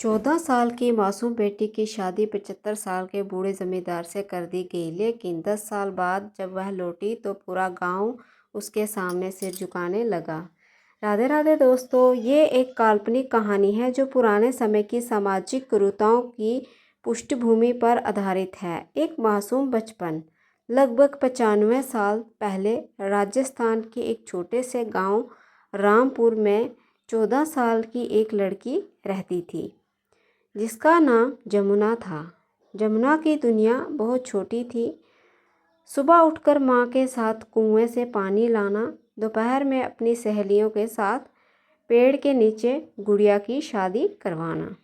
14 साल की मासूम बेटी की शादी 75 साल के बूढ़े जमींदार से कर दी गई, लेकिन 10 साल बाद जब वह लौटी तो पूरा गांव उसके सामने सिर झुकाने लगा। राधे राधे दोस्तों, ये एक काल्पनिक कहानी है जो पुराने समय की सामाजिक कुरीतियों की पृष्ठभूमि पर आधारित है। एक मासूम बचपन। लगभग 95 साल पहले राजस्थान के एक छोटे से गांव रामपुर में 14 साल की एक लड़की रहती थी जिसका नाम जमुना था। जमुना की दुनिया बहुत छोटी थी। सुबह उठकर माँ के साथ कुएं से पानी लाना, दोपहर में अपनी सहेलियों के साथ पेड़ के नीचे गुड़िया की शादी करवाना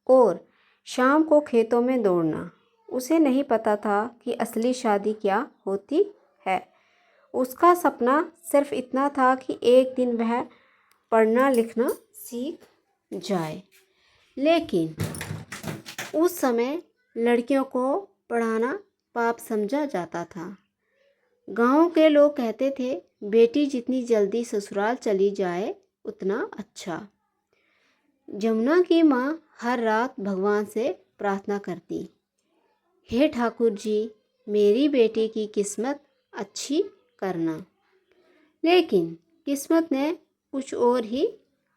और शाम को खेतों में दौड़ना। उसे नहीं पता था कि असली शादी क्या होती है। उसका सपना सिर्फ इतना था कि एक दिन वह पढ़ना लिखना सीख जाए। लेकिन उस समय लड़कियों को पढ़ाना पाप समझा जाता था। गांव के लोग कहते थे, बेटी जितनी जल्दी ससुराल चली जाए उतना अच्छा। जमुना की माँ हर रात भगवान से प्रार्थना करती, हे ठाकुर जी, मेरी बेटी की किस्मत अच्छी करना। लेकिन किस्मत ने कुछ और ही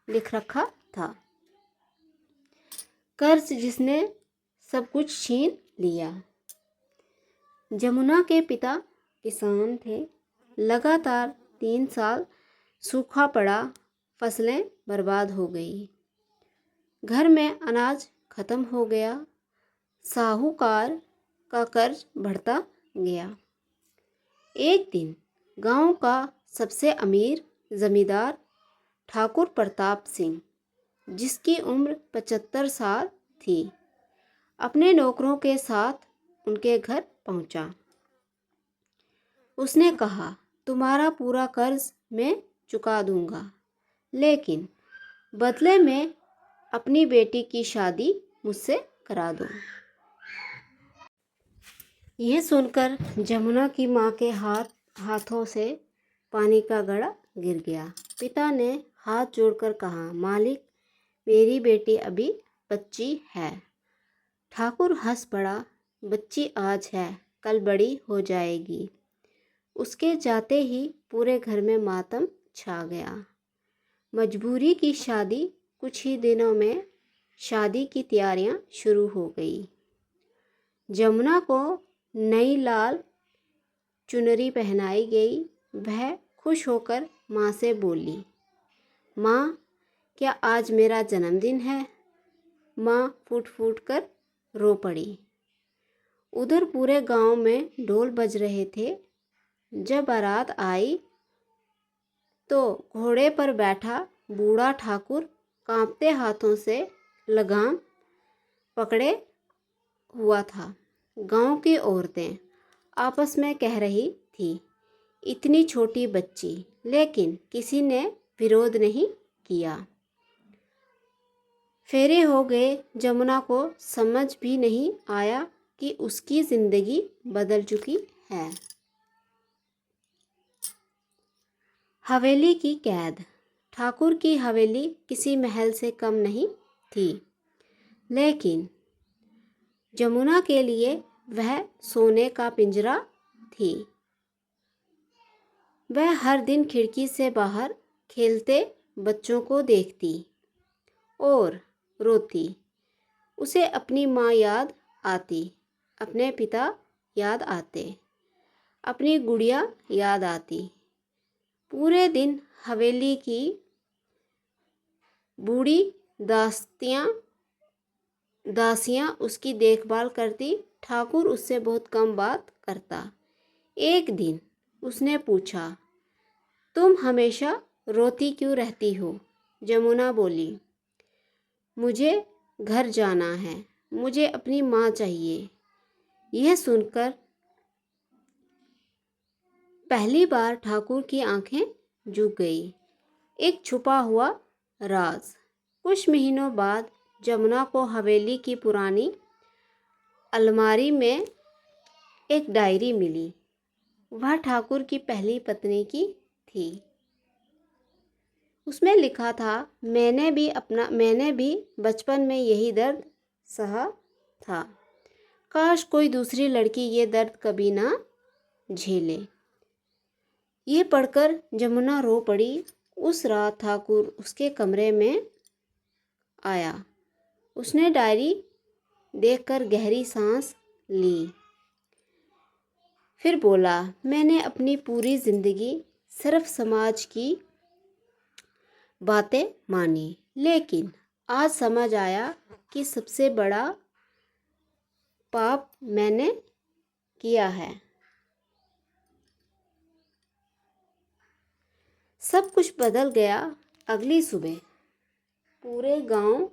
लिख रखा था। कर्ज जिसने सब कुछ छीन लिया। जमुना के पिता किसान थे। लगातार 3 साल सूखा पड़ा, फसलें बर्बाद हो गई, घर में अनाज खत्म हो गया, साहूकार का कर्ज बढ़ता गया। एक दिन गांव का सबसे अमीर जमींदार ठाकुर प्रताप सिंह, जिसकी उम्र 75 साल थी, अपने नौकरों के साथ उनके घर पहुंचा। उसने कहा, तुम्हारा पूरा कर्ज मैं चुका दूंगा, लेकिन बदले में अपनी बेटी की शादी मुझसे करा दो। यह सुनकर जमुना की माँ के हाथों से पानी का घड़ा गिर गया। पिता ने हाथ जोड़कर कहा, मालिक, मेरी बेटी अभी बच्ची है। ठाकुर हंस पड़ा, बच्ची आज है, कल बड़ी हो जाएगी। उसके जाते ही पूरे घर में मातम छा गया। मजबूरी की शादी। कुछ ही दिनों में शादी की तैयारियां शुरू हो गई। जमुना को नई लाल चुनरी पहनाई गई। वह खुश होकर माँ से बोली, माँ, क्या आज मेरा जन्मदिन है? माँ फूट फूट कर रो पड़ी। उधर पूरे गांव में ढोल बज रहे थे। जब बारात आई तो घोड़े पर बैठा बूढ़ा ठाकुर कांपते हाथों से लगाम पकड़े हुआ था। गांव की औरतें आपस में कह रही थी, इतनी छोटी बच्ची, लेकिन किसी ने विरोध नहीं किया। फेरे हो गए। जमुना को समझ भी नहीं आया कि उसकी जिंदगी बदल चुकी है। हवेली की कैद। ठाकुर की हवेली किसी महल से कम नहीं थी, लेकिन जमुना के लिए वह सोने का पिंजरा थी। वह हर दिन खिड़की से बाहर खेलते बच्चों को देखती और रोती। उसे अपनी माँ याद आती, अपने पिता याद आते, अपनी गुड़िया याद आती। पूरे दिन हवेली की बूढ़ी दासियां उसकी देखभाल करती। ठाकुर उससे बहुत कम बात करता। एक दिन उसने पूछा, तुम हमेशा रोती क्यों रहती हो? जमुना बोली, मुझे घर जाना है, मुझे अपनी माँ चाहिए। यह सुनकर पहली बार ठाकुर की आंखें झुक गई। एक छुपा हुआ राज। कुछ महीनों बाद जमुना को हवेली की पुरानी अलमारी में एक डायरी मिली। वह ठाकुर की पहली पत्नी की थी। उसमें लिखा था, मैंने भी बचपन में यही दर्द सहा था। काश कोई दूसरी लड़की ये दर्द कभी ना झेले। ये पढ़कर जमुना रो पड़ी। उस रात ठाकुर उसके कमरे में आया। उसने डायरी देखकर गहरी सांस ली। फिर बोला, मैंने अपनी पूरी जिंदगी सिर्फ समाज की बातें मानी, लेकिन आज समझ आया कि सबसे बड़ा पाप मैंने किया है। सब कुछ बदल गया। अगली सुबह पूरे गांव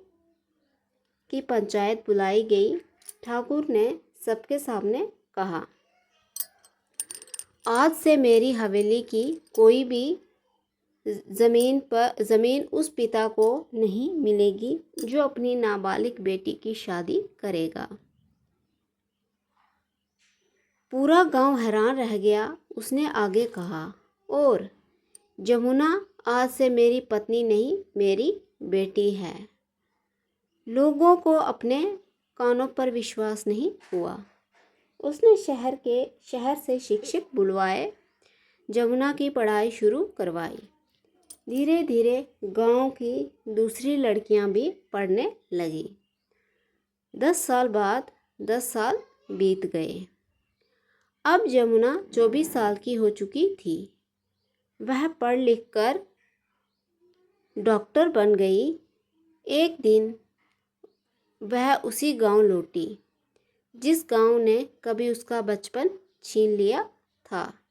की पंचायत बुलाई गई। ठाकुर ने सबके सामने कहा, आज से मेरी हवेली की कोई भी जमीन उस पिता को नहीं मिलेगी जो अपनी नाबालिग बेटी की शादी करेगा। पूरा गांव हैरान रह गया। उसने आगे कहा, और जमुना आज से मेरी पत्नी नहीं, मेरी बेटी है। लोगों को अपने कानों पर विश्वास नहीं हुआ। उसने शहर से शिक्षक बुलवाए, जमुना की पढ़ाई शुरू करवाई। धीरे धीरे गांव की दूसरी लड़कियां भी पढ़ने लगी। 10 साल बीत गए। अब जमुना 24 साल की हो चुकी थी। वह पढ़ लिख कर डॉक्टर बन गई। एक दिन वह उसी गांव लौटी जिस गांव ने कभी उसका बचपन छीन लिया था।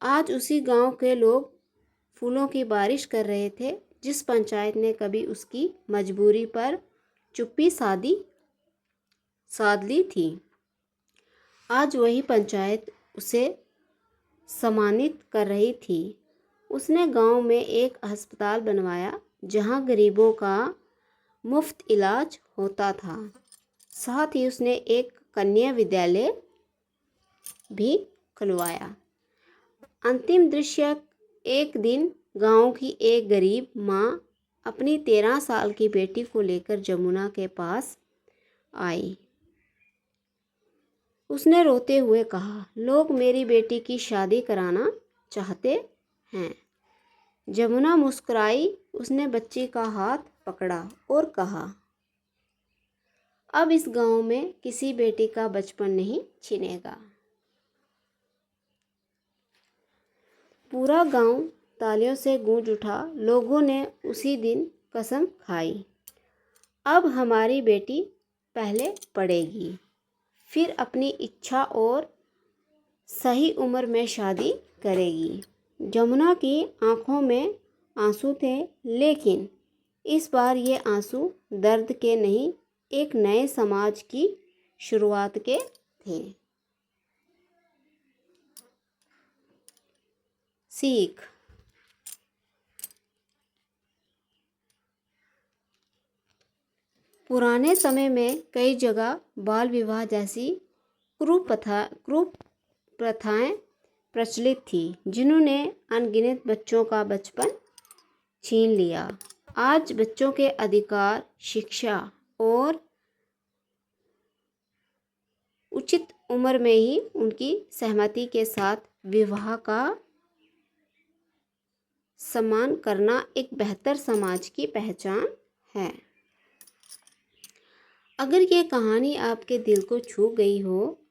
आज उसी गांव के लोग फूलों की बारिश कर रहे थे। जिस पंचायत ने कभी उसकी मजबूरी पर चुप्पी साध ली थी, आज वही पंचायत उसे सम्मानित कर रही थी। उसने गांव में एक अस्पताल बनवाया जहां गरीबों का मुफ्त इलाज होता था। साथ ही उसने एक कन्या विद्यालय भी खुलवाया। अंतिम दृश्य, एक दिन गांव की एक गरीब माँ अपनी 13 साल की बेटी को लेकर जमुना के पास आई। उसने रोते हुए कहा, लोग मेरी बेटी की शादी कराना चाहते हैं। जमुना मुस्कुराई। उसने बच्ची का हाथ पकड़ा और कहा, अब इस गांव में किसी बेटी का बचपन नहीं छीनेगा। पूरा गांव तालियों से गूंज उठा। लोगों ने उसी दिन कसम खाई, अब हमारी बेटी पहले पढ़ेगी, फिर अपनी इच्छा और सही उम्र में शादी करेगी। जमुना की आंखों में आंसू थे, लेकिन इस बार ये आंसू दर्द के नहीं, एक नए समाज की शुरुआत के थे। सीख, पुराने समय में कई जगह बाल विवाह जैसी प्रथाएं प्रचलित थी, जिन्होंने अनगिनत बच्चों का बचपन छीन लिया। आज बच्चों के अधिकार, शिक्षा और उचित उम्र में ही उनकी सहमति के साथ विवाह का सम्मान करना एक बेहतर समाज की पहचान है। अगर ये कहानी आपके दिल को छू गई हो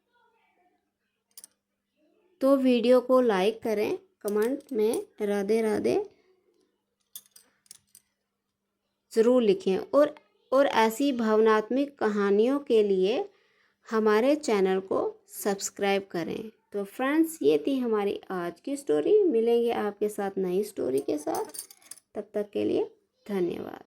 तो वीडियो को लाइक करें, कमेंट में राधे राधे ज़रूर लिखें, और ऐसी भावनात्मक कहानियों के लिए हमारे चैनल को सब्सक्राइब करें। तो फ्रेंड्स, ये थी हमारी आज की स्टोरी। मिलेंगे आपके साथ नई स्टोरी के साथ। तब तक के लिए धन्यवाद।